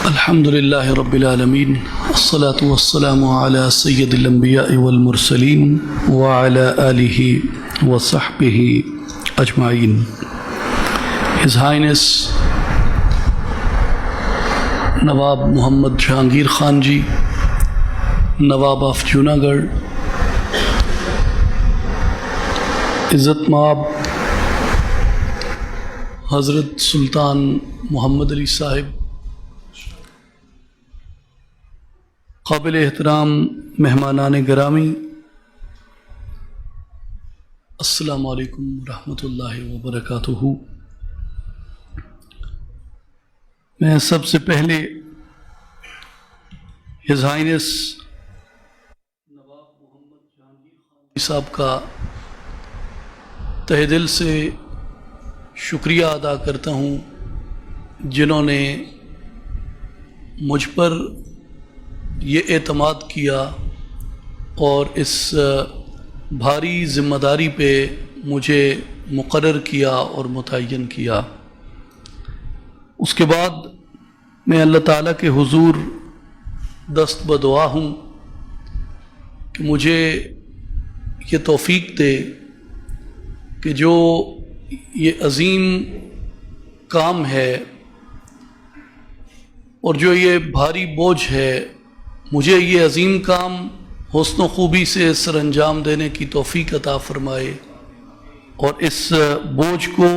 الحمد لله رب العالمين الصلاة والسلام على سيد الأنبياء والمرسلين وعلى آله وصحبه أجمعين. His Highness Nawab Muhammad Jahangir Khan ji, Nawab of Junagadh, عزت مآب حضرت سلطان محمد علی صاحب، قابل احترام مہمانان گرامی، السلام علیکم ورحمۃ اللہ وبرکاتہ. میں سب سے پہلے ہز ہائنس نواب محمد جہانگیر خان صاحب کا تہ دل سے شکریہ ادا کرتا ہوں، جنہوں نے مجھ پر یہ اعتماد کیا اور اس بھاری ذمہ داری پہ مجھے مقرر کیا اور متعین کیا. اس کے بعد میں اللہ تعالیٰ کے حضور دست بدعا ہوں کہ مجھے یہ توفیق دے کہ جو یہ عظیم کام ہے اور جو یہ بھاری بوجھ ہے، مجھے یہ عظیم کام حسن و خوبی سے سر انجام دینے کی توفیق عطا فرمائے اور اس بوجھ کو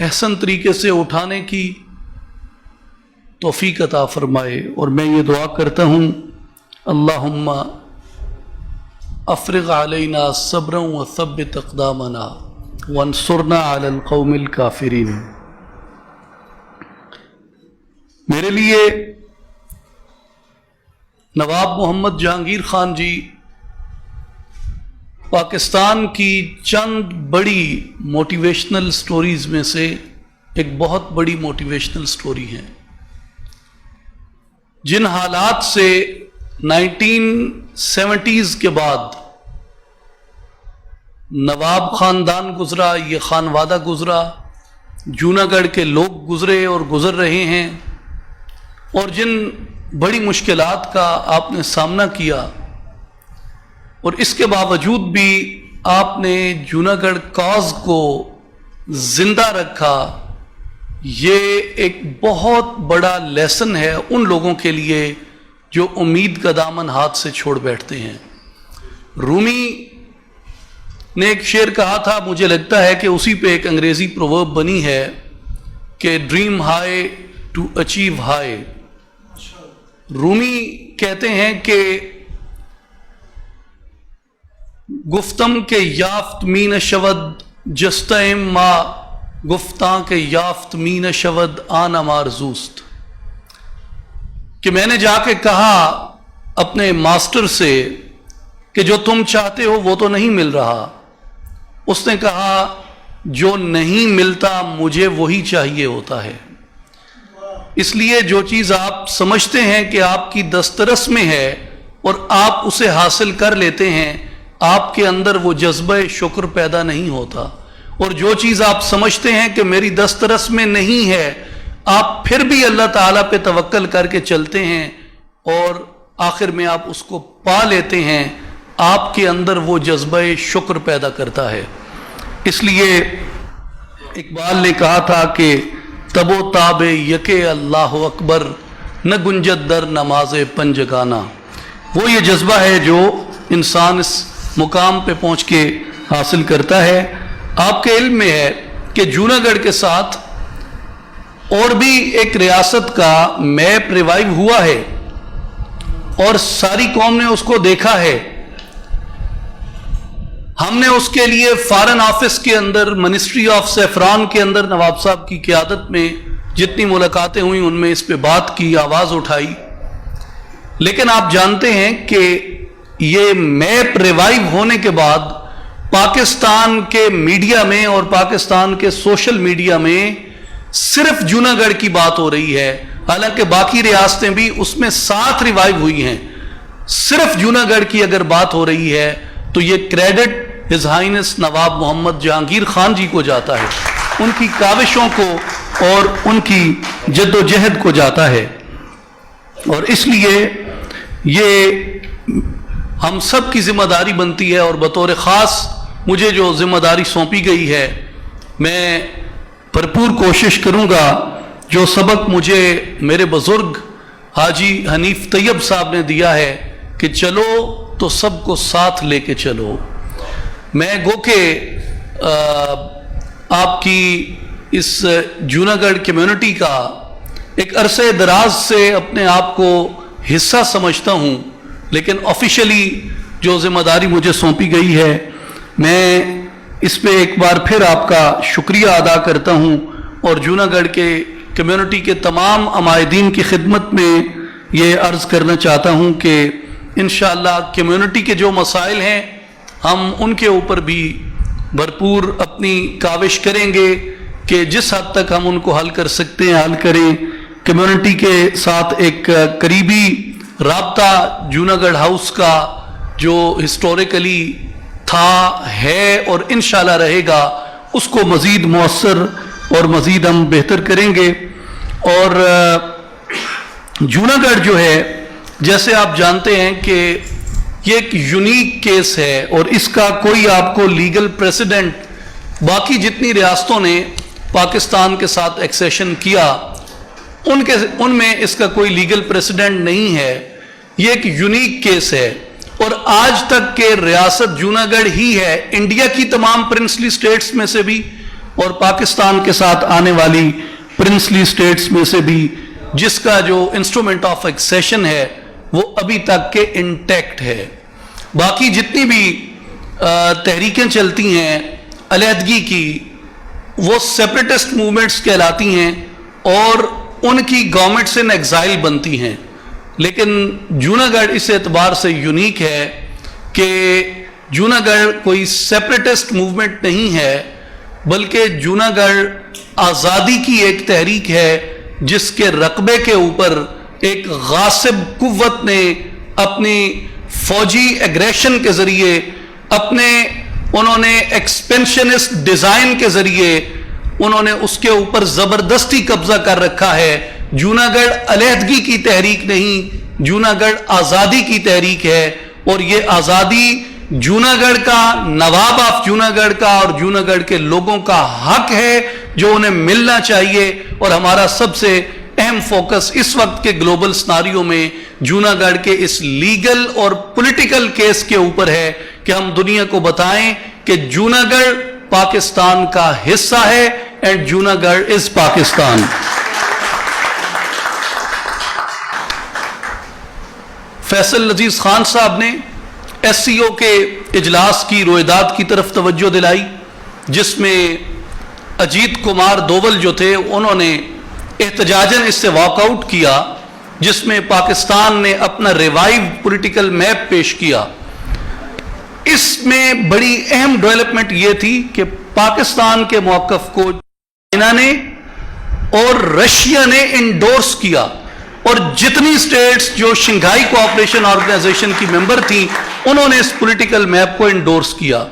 احسن طریقے سے اٹھانے کی توفیق عطا فرمائے. اور میں یہ دعا کرتا ہوں، اللہم افرغ علینا صبرا وثبت اقدامنا وانصرنا علی القوم الکافرین. میرے لیے نواب محمد جہانگیر خان جی پاکستان کی چند بڑی موٹیویشنل سٹوریز میں سے ایک بہت بڑی موٹیویشنل سٹوری ہے. جن حالات سے 1970s کے بعد نواب خاندان گزرا، یہ خانوادہ گزرا، جوناگڑھ کے لوگ گزرے اور گزر رہے ہیں، اور جن بڑی مشکلات کا آپ نے سامنا کیا، اور اس کے باوجود بھی آپ نے جوناگڑھ کاز کو زندہ رکھا. یہ ایک بہت بڑا لیسن ہے ان لوگوں کے لیے جو امید کا دامن ہاتھ سے چھوڑ بیٹھتے ہیں. رومی نے ایک شعر کہا تھا، مجھے لگتا ہے کہ اسی پہ ایک انگریزی پروورب بنی ہے کہ dream high to achieve high. Rumi کہتے ہیں کہ گفتم کے یافت می نشود جستیم ما گفتاں کے یافت می نشود آن امارزوست، کہ میں نے جا کے کہا اپنے ماسٹر سے کہ جو تم چاہتے ہو وہ تو نہیں مل رہا. اس نے کہا جو نہیں ملتا مجھے وہی چاہیے ہوتا ہے. اس لیے جو چیز آپ سمجھتے ہیں کہ آپ کی دسترس میں ہے اور آپ اسے حاصل کر لیتے ہیں، آپ کے اندر وہ جذبہ شکر پیدا نہیں ہوتا. اور جو چیز آپ سمجھتے ہیں کہ میری دسترس میں نہیں ہے، آپ پھر بھی اللہ تعالیٰ پہ توکل کر کے چلتے ہیں اور آخر میں آپ اس کو پا لیتے ہیں. آپ کے اندر وہ جذبہ شکر پیدا کرتا ہے. اس لیے اقبال نے کہا تھا کہ تب و تاب یکے اللہ اکبر نہ گنجت در نماز پنجگانا. وہ یہ جذبہ ہے جو انسان اس مقام پہ پہنچ کے حاصل کرتا ہے. آپ کے علم میں ہے کہ جوناگڑھ کے ساتھ اور بھی ایک ریاست کا میپ ریوائیو ہوا ہے اور ساری قوم نے اس کو دیکھا ہے. ہم نے اس کے لیے فارن آفس کے اندر، منسٹری آف سیفران کے اندر نواب صاحب کی قیادت میں جتنی ملاقاتیں ہوئیں ان میں اس پہ بات کی، آواز اٹھائی. لیکن آپ جانتے ہیں کہ یہ میپ ریوائیو ہونے کے بعد پاکستان کے میڈیا میں اور پاکستان کے سوشل میڈیا میں صرف جوناگڑھ کی بات ہو رہی ہے، حالانکہ باقی ریاستیں بھی اس میں ساتھ ریوائیو ہوئی ہیں. صرف جوناگڑھ کی اگر بات ہو رہی ہے تو یہ کریڈٹ ہز ہائنس نواب محمد جہانگیر خان جی کو جاتا ہے. ان کی کاوشوں کو اور ان کی جد و جہد کو جاتا ہے، اور اس لیے یہ ہم سب کی ذمہ داری بنتی ہے، اور بطور خاص مجھے جو ذمہ داری سونپی گئی ہے، میں بھرپور کوشش کروں گا جو سبق مجھے میرے بزرگ حاجی حنیف طیب صاحب نے دیا ہے کہ چلو تو سب کو ساتھ لے کے چلو۔ میں گو کہ آپ کی اس جوناگڑھ کمیونٹی کا ایک عرصے دراز سے اپنے آپ کو حصہ سمجھتا ہوں، لیکن آفیشلی جو ذمہ داری مجھے سونپی گئی ہے، میں اس پہ ایک بار پھر آپ کا شکریہ ادا کرتا ہوں، اور جوناگڑھ کے کمیونٹی کے تمام عمائدین کی خدمت میں یہ عرض کرنا چاہتا ہوں کہ انشاءاللہ کمیونٹی کے جو مسائل ہیں ہم ان کے اوپر بھی بھرپور اپنی کاوش کریں گے کہ جس حد تک ہم ان کو حل کر سکتے ہیں حل کریں۔ کمیونٹی کے ساتھ ایک قریبی رابطہ جوناگڑھ ہاؤس کا جو ہسٹوریکلی تھا ہے اور انشاءاللہ رہے گا، اس کو مزید مؤثر اور مزید ہم بہتر کریں گے۔ اور جوناگڑھ جو ہے، جیسے آپ جانتے ہیں کہ یہ ایک یونیک کیس ہے، اور اس کا کوئی آپ کو لیگل پریسیڈنٹ باقی جتنی ریاستوں نے پاکستان کے ساتھ ایکسیشن کیا ان میں اس کا کوئی لیگل پریسیڈنٹ نہیں ہے۔ یہ ایک یونیک کیس ہے، اور آج تک کے ریاست جوناگڑھ ہی ہے انڈیا کی تمام پرنسلی سٹیٹس میں سے بھی اور پاکستان کے ساتھ آنے والی پرنسلی سٹیٹس میں سے بھی، جس کا جو انسٹرومنٹ آف ایکسیشن ہے وہ ابھی تک کے انٹیکٹ ہے۔ باقی جتنی بھی تحریکیں چلتی ہیں علیحدگی کی، وہ سیپریٹسٹ موومنٹس کہلاتی ہیں اور ان کی گورنمنٹس ان ایگزائل بنتی ہیں، لیکن جوناگڑھ اس اعتبار سے یونیک ہے کہ جوناگڑھ کوئی سیپریٹسٹ موومنٹ نہیں ہے، بلکہ جوناگڑھ آزادی کی ایک تحریک ہے جس کے رقبے کے اوپر ایک غاصب قوت نے اپنی فوجی ایگریشن کے ذریعے، انہوں نے ایکسپینشنسٹ ڈیزائن کے ذریعے انہوں نے اس کے اوپر زبردستی قبضہ کر رکھا ہے۔ جوناگڑھ علیحدگی کی تحریک نہیں، جوناگڑھ آزادی کی تحریک ہے، اور یہ آزادی جوناگڑھ کا، نواب آف جوناگڑھ کا اور جوناگڑھ کے لوگوں کا حق ہے جو انہیں ملنا چاہیے۔ اور ہمارا سب سے اہم فوکس اس وقت کے گلوبل سناریو میں جوناگڑھ کے اس لیگل اور پولیٹیکل کیس کے اوپر ہے کہ ہم دنیا کو بتائیں کہ جوناگڑھ پاکستان کا حصہ ہے، اینڈ جوناگڑھ از پاکستان۔ فیصل عزیز خان صاحب نے ایس سی او کے اجلاس کی رویداد کی طرف توجہ دلائی، جس میں اجیت کمار دوول جو تھے انہوں نے احتجاجاً اس سے واک آؤٹ کیا، جس میں پاکستان نے اپنا ریوائیو پولیٹیکل میپ پیش کیا۔ اس میں بڑی اہم ڈیولپمنٹ یہ تھی کہ پاکستان کے موقف کو چائنا نے اور رشیا نے انڈورس کیا، اور جتنی سٹیٹس جو شنگھائی کوآپریشن آرگنائزیشن کی ممبر تھیں انہوں نے اس پولیٹیکل میپ کو انڈورس کیا،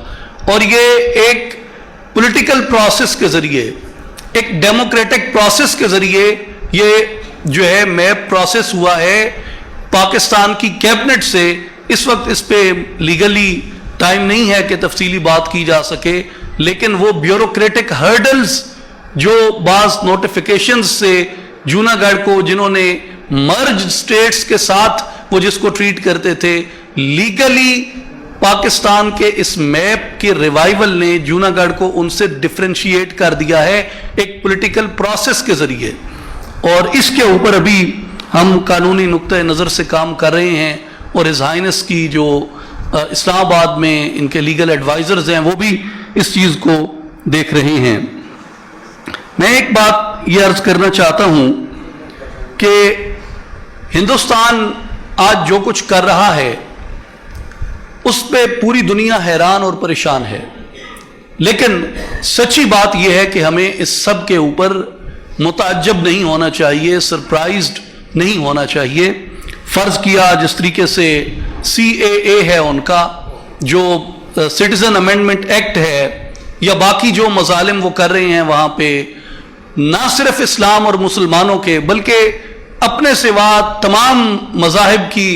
اور یہ ایک پولیٹیکل پروسیس کے ذریعے، ایک ڈیموکریٹک پروسیس کے ذریعے یہ جو ہے میپ پروسیس ہوا ہے پاکستان کی کیبنٹ سے۔ اس وقت اس پہ لیگلی ٹائم نہیں ہے کہ تفصیلی بات کی جا سکے، لیکن وہ بیوروکریٹک ہرڈلز جو بعض نوٹیفیکیشنز سے جوناگڑھ کو، جنہوں نے مرج سٹیٹس کے ساتھ وہ جس کو ٹریٹ کرتے تھے، لیگلی پاکستان کے اس میپ کے ریوائیول نے جوناگڑھ کو ان سے ڈفرینشیٹ کر دیا ہے ایک پولیٹیکل پروسیس کے ذریعے، اور اس کے اوپر ابھی ہم قانونی نقطۂ نظر سے کام کر رہے ہیں، اور ہز ہائنس کی جو اسلام آباد میں ان کے لیگل ایڈوائزرز ہیں وہ بھی اس چیز کو دیکھ رہے ہیں۔ میں ایک بات یہ عرض کرنا چاہتا ہوں کہ ہندوستان آج جو کچھ کر رہا ہے اس پہ پوری دنیا حیران اور پریشان ہے، لیکن سچی بات یہ ہے کہ ہمیں اس سب کے اوپر متعجب نہیں ہونا چاہیے، سرپرائزڈ نہیں ہونا چاہیے۔ فرض کیا جس طریقے سے سی اے اے ہے ان کا، جو سٹیزن امینڈمنٹ ایکٹ ہے، یا باقی جو مظالم وہ کر رہے ہیں وہاں پہ، نہ صرف اسلام اور مسلمانوں کے بلکہ اپنے سوا تمام مذاہب کی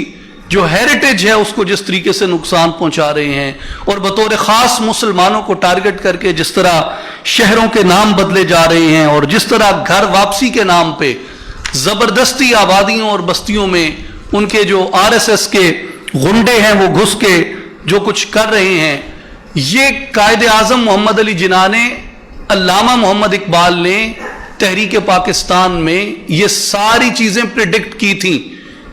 جو ہیریٹیج ہے اس کو جس طریقے سے نقصان پہنچا رہے ہیں، اور بطور خاص مسلمانوں کو ٹارگٹ کر کے جس طرح شہروں کے نام بدلے جا رہے ہیں، اور جس طرح گھر واپسی کے نام پہ زبردستی آبادیوں اور بستیوں میں ان کے جو RSS کے غنڈے ہیں وہ گھس کے جو کچھ کر رہے ہیں، یہ قائد اعظم محمد علی جناح نے، علامہ محمد اقبال نے تحریک پاکستان میں یہ ساری چیزیں پریڈکٹ کی تھیں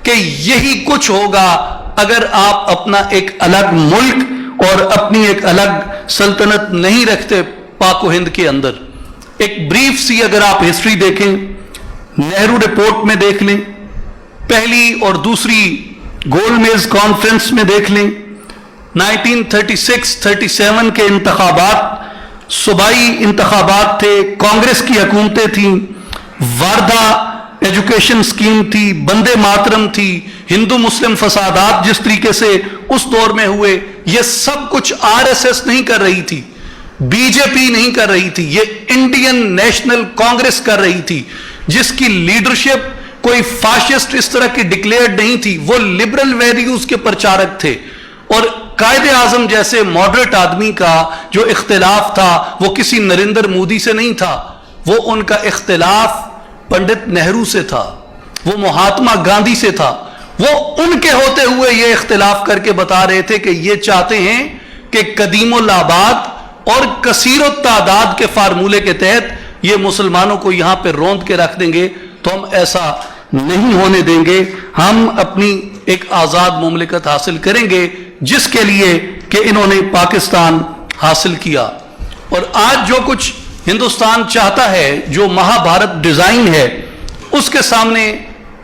کہ یہی کچھ ہوگا اگر آپ اپنا ایک الگ ملک اور اپنی ایک الگ سلطنت نہیں رکھتے پاک و ہند کے اندر۔ ایک بریف سی اگر آپ ہسٹری دیکھیں، نہرو رپورٹ میں دیکھ لیں، پہلی اور دوسری گول میز کانفرنس میں دیکھ لیں، 1936-37 کے انتخابات صوبائی انتخابات تھے، کانگریس کی حکومتیں تھیں، واردہ ایجوکیشن سکیم تھی، بندے ماترم تھی، ہندو مسلم فسادات جس طریقے سے اس دور میں ہوئے، یہ سب کچھ RSS نہیں کر رہی تھی، BJP نہیں کر رہی تھی، یہ انڈین نیشنل کانگریس کر رہی تھی، جس کی لیڈرشپ کوئی فاشسٹ اس طرح کی ڈکلیئرڈ نہیں تھی، وہ لبرل ویلیوز کے پرچارک تھے۔ اور قائد اعظم جیسے ماڈریٹ آدمی کا جو اختلاف تھا وہ کسی نریندر مودی سے نہیں تھا، وہ ان کا اختلاف پنڈت نہرو سے تھا، وہ مہاتما گاندھی سے تھا۔ وہ ان کے ہوتے ہوئے یہ اختلاف کر کے بتا رہے تھے کہ یہ چاہتے ہیں کہ قدیم الآباد اور کثیر التعداد کے فارمولے کے تحت یہ مسلمانوں کو یہاں پہ روند کے رکھ دیں گے، تو ہم ایسا نہیں ہونے دیں گے، ہم اپنی ایک آزاد مملکت حاصل کریں گے جس کے لیے کہ انہوں نے پاکستان حاصل کیا۔ اور آج جو کچھ ہندوستان چاہتا ہے، جو مہا بھارت ڈیزائن ہے، اس کے سامنے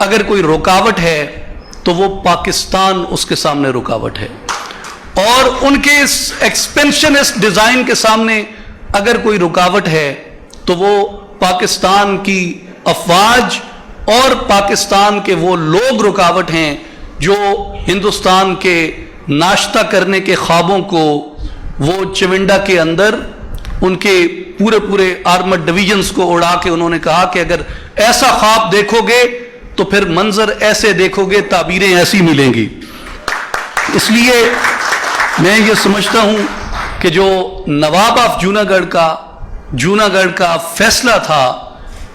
اگر کوئی رکاوٹ ہے تو وہ پاکستان اس کے سامنے رکاوٹ ہے، اور ان کے اس ایکسپینشنسٹ ڈیزائن کے سامنے اگر کوئی رکاوٹ ہے تو وہ پاکستان کی افواج اور پاکستان کے وہ لوگ رکاوٹ ہیں جو ہندوستان کے ناشتہ کرنے کے خوابوں کو وہ چونڈا کے اندر ان کے پورے آرمڈ ڈویژنز کو اڑا کے انہوں نے کہا کہ اگر ایسا خواب دیکھو گے تو پھر منظر ایسے دیکھو گے، تعبیریں ایسی ملیں گی۔ اس لیے میں یہ سمجھتا ہوں کہ جو نواب آف جوناگڑھ کا فیصلہ تھا،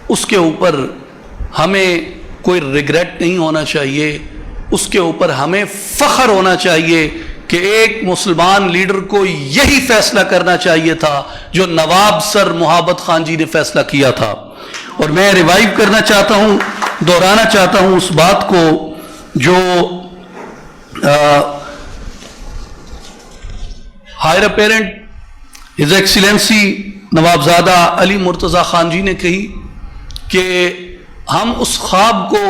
اس کے اوپر ہمیں کوئی ریگریٹ نہیں ہونا چاہیے، اس کے اوپر ہمیں فخر ہونا چاہیے کہ ایک مسلمان لیڈر کو یہی فیصلہ کرنا چاہیے تھا جو نواب سر محبت خان جی نے فیصلہ کیا تھا۔ اور میں ریوائیو کرنا چاہتا ہوں، دہرانا چاہتا ہوں اس بات کو جو ہائر اپیرنٹ ہز ایکسیلنسی نوابزادہ علی مرتضیٰ خان جی نے کہی کہ ہم اس خواب کو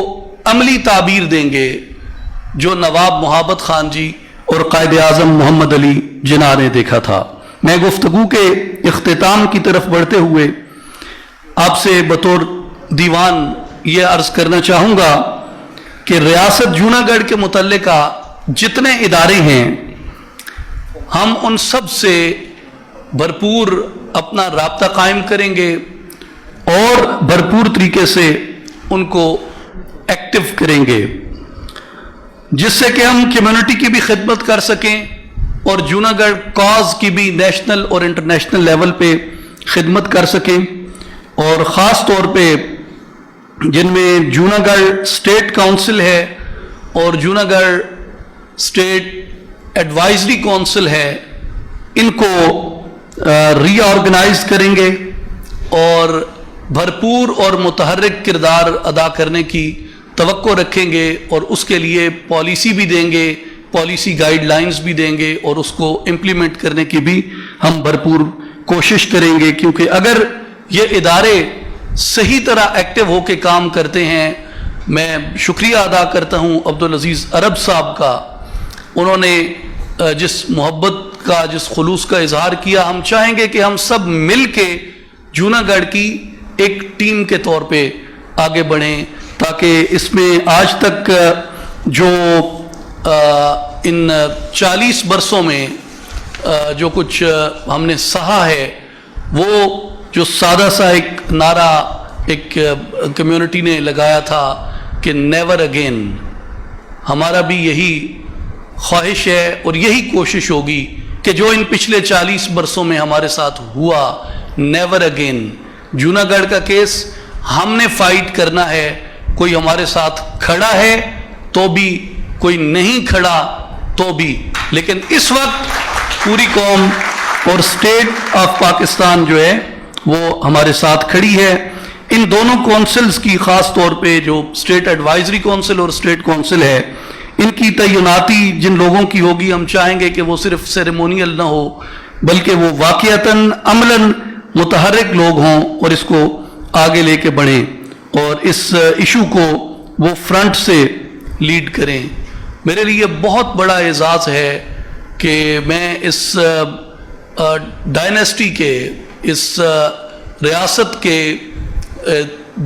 عملی تعبیر دیں گے جو نواب محبت خان جی اور قائد اعظم محمد علی جناح نے دیکھا تھا۔ میں گفتگو کے اختتام کی طرف بڑھتے ہوئے آپ سے بطور دیوان یہ عرض کرنا چاہوں گا کہ ریاست جوناگڑھ کے متعلقہ جتنے ادارے ہیں، ہم ان سب سے بھرپور اپنا رابطہ قائم کریں گے اور بھرپور طریقے سے ان کو ایکٹیو کریں گے، جس سے کہ ہم کمیونٹی کی بھی خدمت کر سکیں اور جوناگڑھ کاز کی بھی نیشنل اور انٹرنیشنل لیول پہ خدمت کر سکیں، اور خاص طور پہ جن میں جوناگڑھ اسٹیٹ کونسل ہے اور جوناگڑھ اسٹیٹ ایڈوائزری کونسل ہے، ان کو ری آرگنائز کریں گے اور بھرپور اور متحرک کردار ادا کرنے کی توقع رکھیں گے، اور اس کے لیے پالیسی بھی دیں گے، پالیسی گائیڈ لائنز بھی دیں گے، اور اس کو امپلیمنٹ کرنے کی بھی ہم بھرپور کوشش کریں گے، کیونکہ اگر یہ ادارے صحیح طرح ایکٹیو ہو کے کام کرتے ہیں۔ میں شکریہ ادا کرتا ہوں عبدالعزیز عرب صاحب کا، انہوں نے جس محبت کا، جس خلوص کا اظہار کیا، ہم چاہیں گے کہ ہم سب مل کے جوناگڑھ کی ایک ٹیم کے طور پہ آگے بڑھیں، تاکہ اس میں آج تک جو ان 40 برسوں میں جو کچھ ہم نے سہا ہے، وہ جو سادہ سا ایک نعرہ ایک کمیونٹی نے لگایا تھا کہ نیور اگین. ہمارا بھی یہی خواہش ہے اور یہی کوشش ہوگی کہ جو ان پچھلے 40 برسوں میں ہمارے ساتھ ہوا، نیور اگین. جوناگڑھ کا کیس ہم نے فائٹ کرنا ہے. کوئی ہمارے ساتھ کھڑا ہے تو بھی، کوئی نہیں کھڑا تو بھی، لیکن اس وقت پوری قوم اور اسٹیٹ آف پاکستان جو ہے وہ ہمارے ساتھ کھڑی ہے. ان دونوں کونسلز کی خاص طور پہ جو اسٹیٹ ایڈوائزری کونسل اور اسٹیٹ کونسل ہے، ان کی تعیناتی جن لوگوں کی ہوگی، ہم چاہیں گے کہ وہ صرف سیریمونیل نہ ہو بلکہ وہ واقعتاً عملاً متحرک لوگ ہوں اور اس کو آگے لے کے بڑھیں اور اس ایشو کو وہ فرنٹ سے لیڈ کریں. میرے لیے بہت بڑا اعزاز ہے کہ میں اس ڈائنیسٹی کے، اس ریاست کے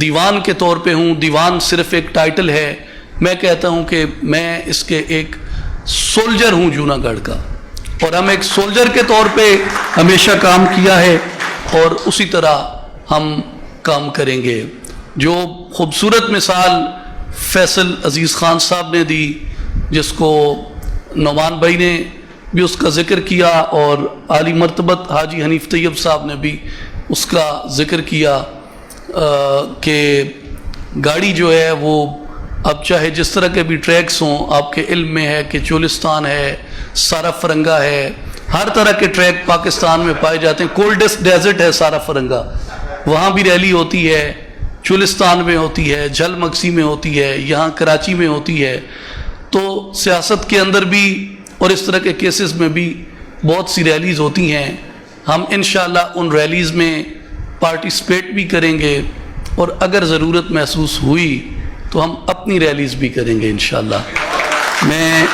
دیوان کے طور پہ ہوں. دیوان صرف ایک ٹائٹل ہے. میں کہتا ہوں کہ میں اس کے ایک سولجر ہوں جوناگڑھ کا، اور ہم ایک سولجر کے طور پہ ہمیشہ کام کیا ہے اور اسی طرح ہم کام کریں گے. جو خوبصورت مثال فیصل عزیز خان صاحب نے دی، جس کو نعمان بھائی نے بھی اس کا ذکر کیا اور عالی مرتبت حاجی حنیف طیب صاحب نے بھی اس کا ذکر کیا، کہ گاڑی جو ہے وہ اب چاہے جس طرح کے بھی ٹریکس ہوں، آپ کے علم میں ہے کہ چولستان ہے، سارا فرنگا ہے، ہر طرح کے ٹریک پاکستان میں پائے جاتے ہیں. کولڈسٹ ڈیزرٹ ہے سارا فرنگا، وہاں بھی ریلی ہوتی ہے. چولستان میں ہوتی ہے، جھل مکسی میں ہوتی ہے، یہاں کراچی میں ہوتی ہے. تو سیاست کے اندر بھی اور اس طرح کے کیسز میں بھی بہت سی ریلیز ہوتی ہیں. ہم انشاءاللہ ان ریلیز میں پارٹیسپیٹ بھی کریں گے، اور اگر ضرورت محسوس ہوئی تو ہم اپنی ریلیز بھی کریں گے انشاءاللہ. میں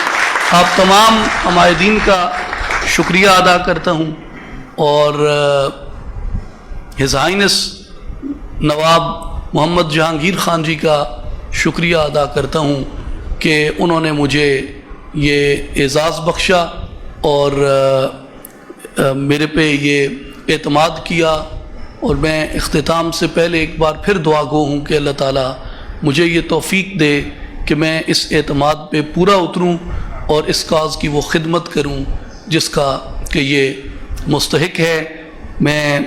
آپ تمام عمائدین کا شکریہ ادا کرتا ہوں اور ہز ہائنس نواب محمد جہانگیر خان جی کا شکریہ ادا کرتا ہوں کہ انہوں نے مجھے یہ اعزاز بخشا اور میرے پہ یہ اعتماد کیا. اور میں اختتام سے پہلے ایک بار پھر دعا گو ہوں کہ اللہ تعالیٰ مجھے یہ توفیق دے کہ میں اس اعتماد پہ پورا اتروں اور اس کاز کی وہ خدمت کروں جس کا کہ یہ مستحق ہے. میں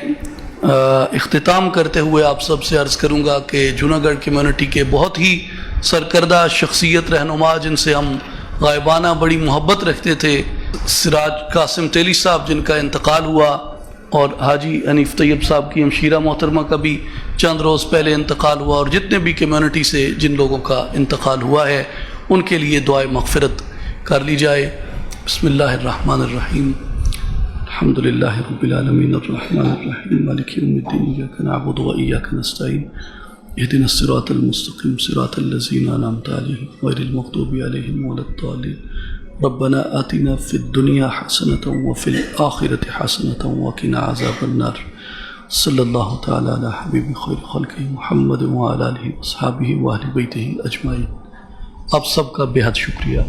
اختتام کرتے ہوئے آپ سب سے عرض کروں گا کہ جوناگڑھ کمیونٹی کے بہت ہی سرکردہ شخصیت رہنما، جن سے ہم غائبانہ بڑی محبت رکھتے تھے، سراج قاسم تیلی صاحب جن کا انتقال ہوا، اور حاجی حنیف طیب صاحب کی ہمشیرہ محترمہ کا بھی چند روز پہلے انتقال ہوا، اور جتنے بھی کمیونٹی سے جن لوگوں کا انتقال ہوا ہے ان کے لیے دعائے مغفرت کر لی جائے. بسم اللہ الرحمن الرحیم. الحمد للہ رب العالمین الرحمن الرحیم مالک یوم الدین ایاک نعبد و ایاک نستعین اهدنا الصراط المستقیم صراط الذین انعمت علیہم غیر المغضوب علیہم ولا الضالین. ربنا آتنا فی الدنیا حسنة وفی الآخرة حسنة وقنا عذاب النار. صلی اللہ تعالی علی حبیب خیر خلقہ محمد وعلی آلہ واصحابہ واہل بیتہ اجمعین. آپ سب کا بے حد شکریہ.